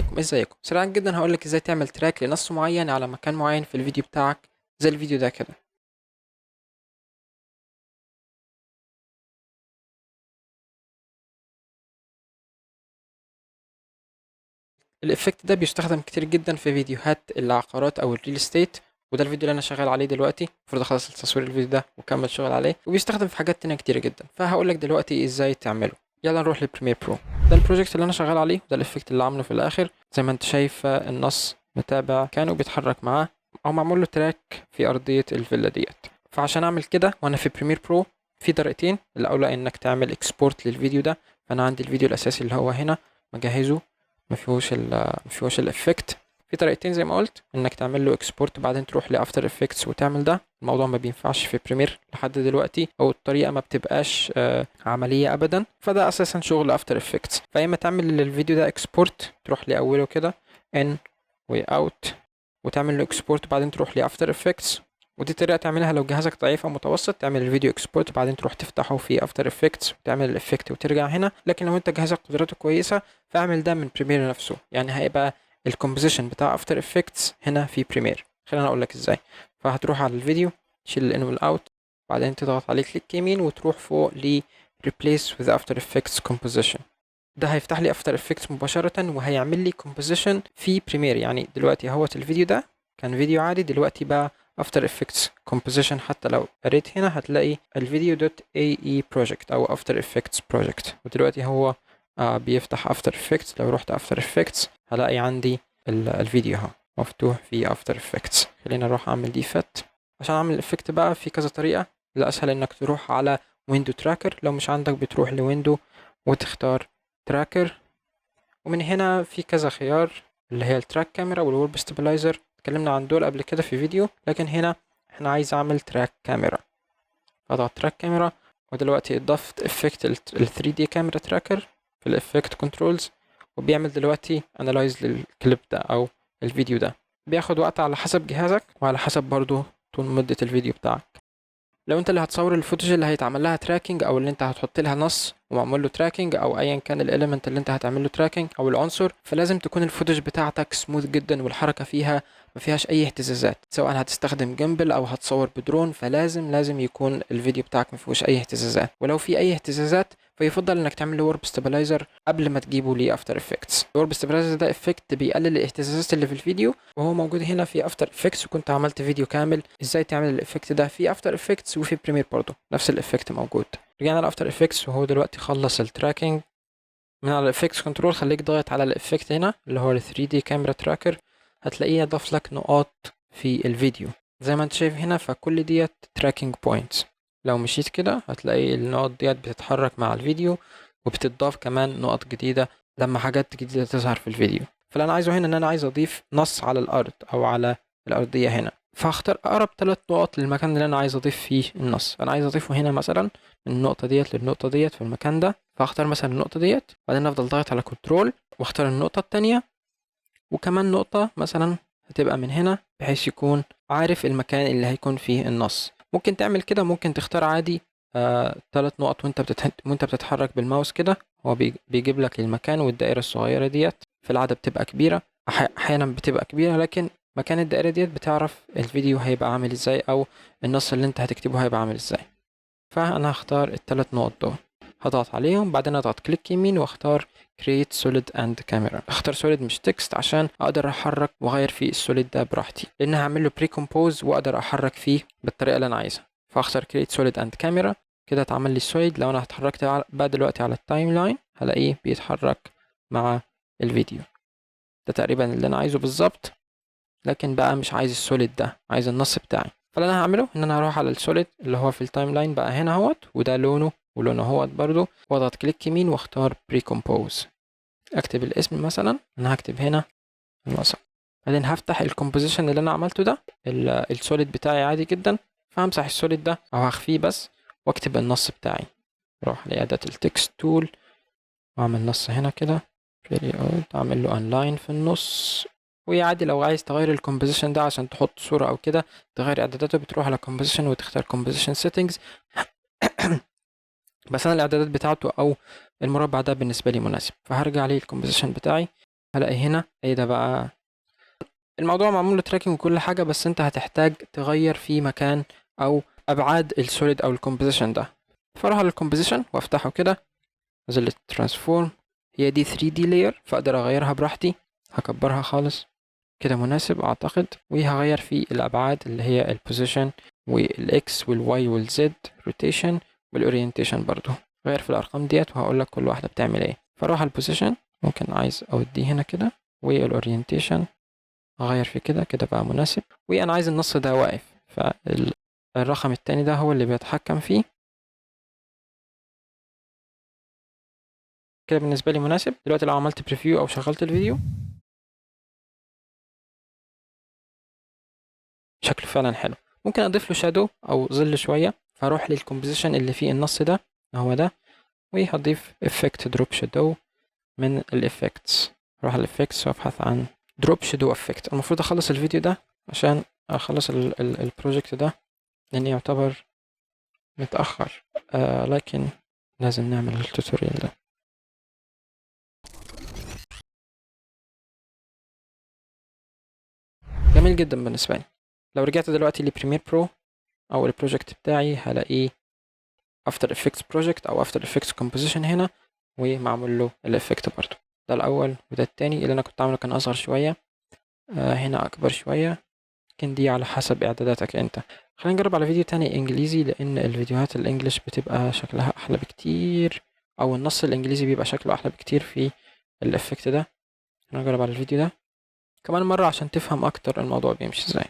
عليكم، ازيكم؟ سريعا جدا هقولك ازاي تعمل تراك لنص معين على مكان معين في الفيديو بتاعك زي الفيديو ده كده. الافكت ده بيستخدم كتير جدا في فيديوهات العقارات او الريل استيت، وده الفيديو اللي انا شغال عليه دلوقتي. المفروض اخلص تصوير الفيديو ده واكمل شغل عليه، وبيستخدم في حاجات تانية كتير جدا، فهقولك دلوقتي ازاي تعمله. يلا نروح للبريمير برو. ده البروجكت اللي انا شغال عليه، ده الافكت اللي عامله في الاخر. زي ما انت شايف النص متابع كانه بيتحرك معاه او معمول له تراك في ارضية الفيلا ديت. فعشان اعمل كده وانا في بريمير برو في طريقتين. الاولى انك تعمل اكسبورت للفيديو ده، فانا عندي الفيديو الاساسي اللي هو هنا مجهزه، ما فيهوش الافكت. في طريقتين زي ما قلت، انك تعمل له اكسبورت وبعدين تروح لافتر افكتس وتعمل ده. الموضوع ما بينفعش في بريمير لحد دلوقتي، او الطريقه ما بتبقاش عمليه ابدا، فده اساسا شغل افتر افكتس. فيا اما تعمل للفيديو ده اكسبورت، تروح لاوله كده ان واوت وتعمل له اكسبورت وبعدين تروح لافتر افكتس. ودي طريقه تعملها لو جهازك ضعيف او متوسط، تعمل الفيديو اكسبورت وبعدين تروح تفتحه في افتر افكتس وتعمل الافكت وترجع هنا. لكن لو انت جهازك قدرته كويسه فاعمل ده من بريمير نفسه، يعني هيبقى الكومبوزيشن بتاع افتر افكتس هنا في بريمير. خلينا اقول لك ازاي. فهتروح على الفيديو، تشيل الان والاوت، بعدين تضغط عليه كليك يمين وتروح فوق ل replace with after effects composition. ده هيفتح لي افتر افكتس مباشره وهيعمل لي كومبوزيشن في بريمير. يعني دلوقتي اهوت الفيديو ده كان فيديو عادي، دلوقتي بقى افتر افكتس كومبوزيشن. حتى لو قريت هنا هتلاقي الفيديو دوت اي اي بروجكت او افتر افكتس بروجكت، ودلوقتي هو بيفتح افتر افكتس. لو رحت افتر افكتس هلاقي عندي الفيديو اهو مفتوح في افتر افكتس. خلينا اروح اعمل دي فت. عشان اعمل الافكت بقى في كذا طريقه. الاسهل انك تروح على ويندو تراكر، لو مش عندك بتروح لويندو وتختار تراكر، ومن هنا في كذا خيار اللي هي التراك كاميرا والورب ستابلايزر. اتكلمنا عن دول قبل كده في فيديو، لكن هنا احنا عايز اعمل تراك كاميرا. اضغط تراك كاميرا، ودلوقتي اضفت افكت ال 3 دي كاميرا تراكر في الافكت كنترولز، وبيعمل دلوقتي انالايز للكليب ده او الفيديو ده. بياخد وقت على حسب جهازك وعلى حسب برضو طول مدة الفيديو بتاعك. لو انت اللي هتصور الفوتوج اللي هيتعمل لها تراكنج، او اللي انت هتحط لها نص ومعمول له تراكنج، او ايا كان الاليمنت اللي انت هتعمل له تراكنج او العنصر، فلازم تكون الفوتوج بتاعتك سموث جدا والحركه فيها ما فيهاش اي اهتزازات. سواء هتستخدم جيمبل او هتصور بدرون، فلازم يكون الفيديو بتاعك ما فيهوش اي اهتزازات. ولو في اي اهتزازات فيفضل انك تعمل له ورب ستابلايزر قبل ما تجيبه لي افتر افكتس. الورب ستابلايزر ده افكت بيقلل الاهتزازات اللي في الفيديو، وهو موجود هنا في افتر افكتس، وكنت عملت فيديو كامل ازاي تعمل الافكت ده في افتر افكتس وفي بريمير برضه نفس الافكت موجود. رجعنا لافتر افكتس وهو دلوقتي خلص التراكنج. من على الافكتس كنترول خليك ضاغط على الافكت هنا اللي هو ال 3 دي كاميرا تراكر، هتلاقيه ضاف لك نقاط في الفيديو زي ما انت شايف هنا. فكل ديت تراكنج بوينتس. لو مشيت كده هتلاقي النقط ديت بتتحرك مع الفيديو، وبتضاف كمان نقط جديدة لما حاجات جديدة تظهر في الفيديو. فاللي انا عايزه هنا ان انا عايز اضيف نص على الارض او على الارضية هنا، فهختار اقرب 3 نقط للمكان اللي انا عايز اضيف فيه النص. انا عايز اضيفه هنا مثلا من النقطة ديت للنقطة ديت في المكان ده، فاختار مثلا النقطة ديت، بعدين افضل ضاغط على كنترول واختار النقطة التانية، وكمان نقطة مثلا هتبقى من هنا بحيث يكون عارف المكان اللي هيكون فيه النص. ممكن تعمل كده، ممكن تختار عادي 3 نقط وانت بتتحرك بالماوس كده، هو بيجيب لك المكان. والدائرة الصغيرة ديت في العادة بتبقى كبيرة، احيانا بتبقى كبيرة، لكن مكان الدائرة ديت بتعرف الفيديو هيبقى عامل ازاي او النص اللي انت هتكتبه هيبقى عامل ازاي. فانا هختار ال3 نقط دول، هضغط عليهم، بعدين اضغط كليك يمين واختار create solid and camera. اختار solid مش text عشان اقدر احرك واغير فيه السوليد ده براحتي، لان هعمل له pre-compose واقدر احرك فيه بالطريقه اللي انا عايزها. فاختار create solid and camera. كده اتعمل لي السوليد. لو انا اتحركت بقى دلوقتي على التايم لاين هلاقيه بيتحرك مع الفيديو. ده تقريبا اللي انا عايزه بالظبط، لكن بقى مش عايز السوليد ده، عايز النص بتاعي. فاللي انا هعمله ان انا هروح على السوليد اللي هو في التايم لاين بقى هنا اهوت، وده لونه ولونه اهوت برضو، واضغط كليك يمين واختار بريكومبوز. اكتب الاسم مثلا، انا هكتب هنا النص. بعدين هفتح الكومبوزيشن اللي انا عملته ده السوليد بتاعي عادي جدا، فهمسح السوليد ده او هخفيه بس واكتب النص بتاعي. اروح لأداة التكست تول واعمل نص هنا كده اعمل له انلاين في النص. وعادي لو عايز تغير الكومبوزيشن ده عشان تحط صورة او كده تغير اعداداته، بتروح على كومبوزيشن وتختار كومبوزيشن سيتنجز. بس انا الاعدادات بتاعته او المربع ده بالنسبة لي مناسب، فهرجع للكومبوزيشن بتاعي هلاقي هنا ايه ده بقى، الموضوع معمول له تراكنج وكل حاجة، بس انت هتحتاج تغير في مكان او ابعاد السوليد او الكومبوزيشن ده. فاروح على الكومبوزيشن وافتحه كده، انزل الترانسفورم، هي دي 3D layer فاقدر اغيرها براحتي. هكبرها خالص كده مناسب اعتقد، وهغير في الابعاد اللي هي البوزيشن والاكس والواي والزد روتيشن والاورينتيشن برضو. غير في الارقام ديت وهقول لك كل واحده بتعمل ايه. فاروح على البوزيشن، ممكن عايز اوديه هنا كده، والاورينتيشن اغير في كده كده بقى مناسب. وانا عايز النص ده واقف، فالرقم التاني ده هو اللي بيتحكم فيه. كده بالنسبه لي مناسب. دلوقتي لو عملت بريفيو او شغلت الفيديو شكله فعلا حلو. ممكن اضيف له شادو او ظل شويه، فاروح للكومبوزيشن اللي فيه النص ده، هو ده، وهضيف افكت دروب شادو من الافكتس. اروح على الافكتس وابحث عن دروب شادو افكت. المفروض اخلص الفيديو ده عشان اخلص البروجكت ده، لاني يعتبر متاخر، لكن لازم نعمل التوتوريال ده. جميل جدا بالنسبه لي. لو رجعت دلوقتي لبريمير برو او البروجكت بتاعي هلاقيه افتر افكتس بروجكت او افتر افكتس كومبوزيشن هنا، ومعمول له الافكت برضو. ده الاول وده التاني. اللي انا كنت عامله كان اصغر شويه، هنا اكبر شويه، لكن دي على حسب اعداداتك انت. خلينا نجرب على فيديو تاني انجليزي، لان الفيديوهات الانجليش بتبقى شكلها احلى بكتير، او النص الانجليزي بيبقى شكله احلى بكتير في الافكت ده. نجرب على الفيديو ده كمان مره عشان تفهم اكتر الموضوع بيمشي ازاي.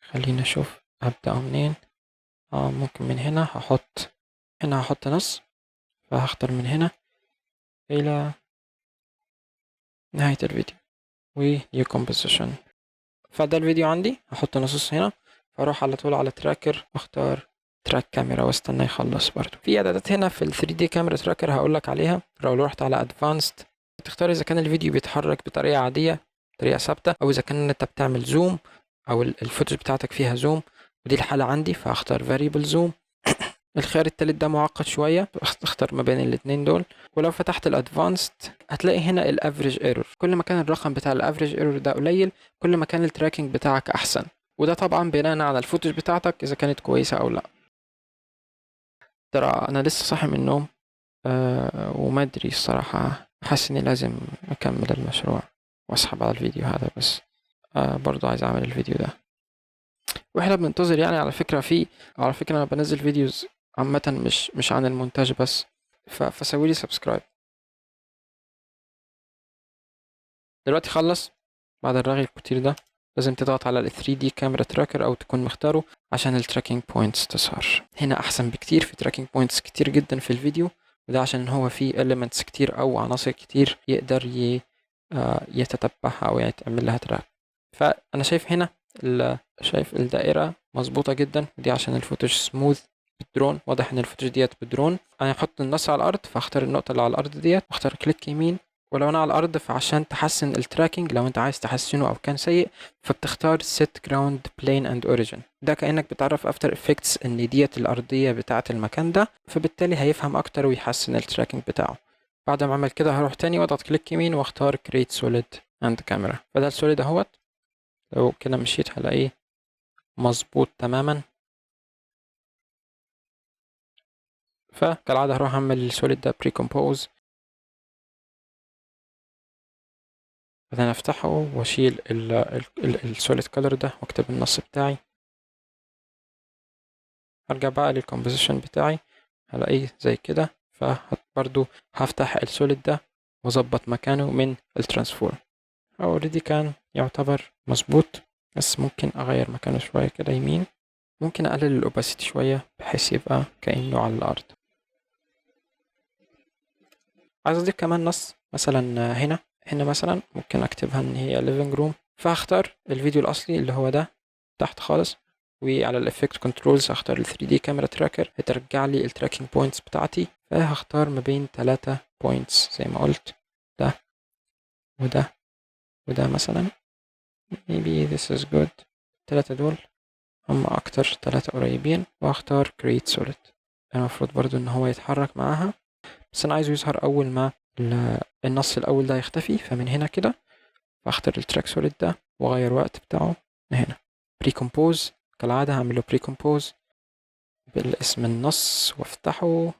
خلينا نشوف ابدا منين. ممكن من هنا هحط نص، فهختار من هنا إلى نهاية الفيديو و new composition. فده الفيديو عندي، هحط نصوص هنا، فاروح على طول على تراكر واختار تراك كاميرا واستنى يخلص. برضو في اعدادات هنا في ال 3D كاميرا تراكر هقولك عليها. لو رحت على advanced تختار اذا كان الفيديو بيتحرك بطريقة عادية، طريقة ثابتة، او اذا كان انت بتعمل زوم او الفوتوج بتاعتك فيها زوم، ودي الحالة عندي فاختار variable zoom. الخيار التالت ده معقد شوية، اختار ما بين الاتنين دول. ولو فتحت الادفانسد هتلاقي هنا الافريج ايرور. كل ما كان الرقم بتاع الافريج ايرور ده قليل كل ما كان التراكنج بتاعك احسن، وده طبعا بناء على الفوتج بتاعتك اذا كانت كويسة او لا. ترى انا لسه صاحي من النوم، وما ادري الصراحة، حاسس اني لازم اكمل المشروع واسحب على الفيديو هذا، بس برضو عايز اعمل الفيديو ده. واحنا بننتظر يعني. على فكرة انا بنزل فيديوز عامة، مش عن المونتاج بس، فسوي لي سبسكرايب. دلوقتي خلص. بعد الرغي الكتير ده لازم تضغط على ال 3D كاميرا تراكر او تكون مختاره عشان التراكنج بوينتس تظهر. هنا احسن بكتير، في تراكنج بوينتس كتير جدا في الفيديو، وده عشان هو فيه elements كتير او عناصر كتير يقدر يتتبعها او يعمل لها تراك. فانا شايف هنا شايف الدائرة مظبوطة جدا، دي عشان الفوتوج سموث بالدرون. واضح ان الفوتوج ديت بالدرون. انا هحط النص على الارض، فاختار النقطة اللي على الارض ديت واختار كليك يمين. ولو انا على الارض فعشان تحسن التراكنج، لو انت عايز تحسنه او كان سيء، فبتختار set ground plane and origin. ده كأنك بتعرف افتر افكتس ان ديت الارضية بتاعة المكان ده، فبالتالي هيفهم اكتر ويحسن التراكنج بتاعه. بعد ما اعمل كده هروح تاني واضغط كليك يمين واختار create solid and camera. فده السوليد اهوت. لو كده مشيت هلاقيه مظبوط تماما. فكالعادة هروح اعمل السوليد ده بري كومبوز، بعدين افتحه واشيل السوليد كولر ده واكتب النص بتاعي. ارجع بقى للكومبوزيشن بتاعي هلاقيه زي كده، فبرضو هفتح السوليد ده واظبط مكانه من الترانسفورم. اوريدي كان يعتبر مظبوط، بس ممكن اغير مكانه شوية كده يمين. ممكن اقلل الاوباسيتي شوية بحيث يبقى كأنه على الارض. عايز اضيف كمان نص مثلا هنا مثلا ممكن اكتبها ان هي living room. فهختار الفيديو الاصلي اللي هو ده تحت خالص، وعلى الافكت كنترولز هختار ال 3D كاميرا تراكر، هترجع لي التراكنج بوينتس بتاعتي. فهختار ما بين 3 بوينتس زي ما قلت، ده وده وده مثلا. maybe this is good. 3 دول هم اكتر 3 قريبين، وهختار create solid. المفروض برضو ان هو يتحرك معاها، بس انا عايزه يظهر اول ما النص الاول ده يختفي، فمن هنا كده فاختار التراك سوليد ده واغير وقت بتاعه من هنا. بريكومبوز كالعادة هعمله بريكومبوز بالاسم النص وافتحه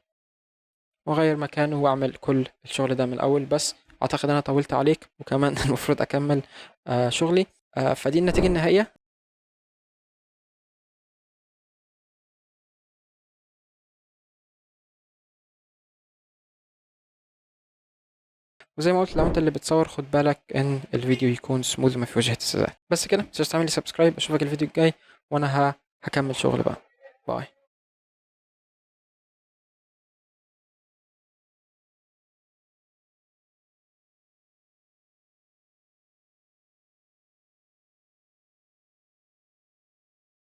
واغير مكانه واعمل كل الشغل ده من الاول. بس اعتقد انا طولت عليك وكمان المفروض اكمل شغلي. فدي النتيجة النهائية. وزي ما قلت لو انت اللي بتصور خد بالك ان الفيديو يكون سموث وما فيهوش اهتزازات. بس كده، متنساش تعمل لي سبسكرايب. اشوفك الفيديو الجاي وانا هكمل شغل بقى. باي.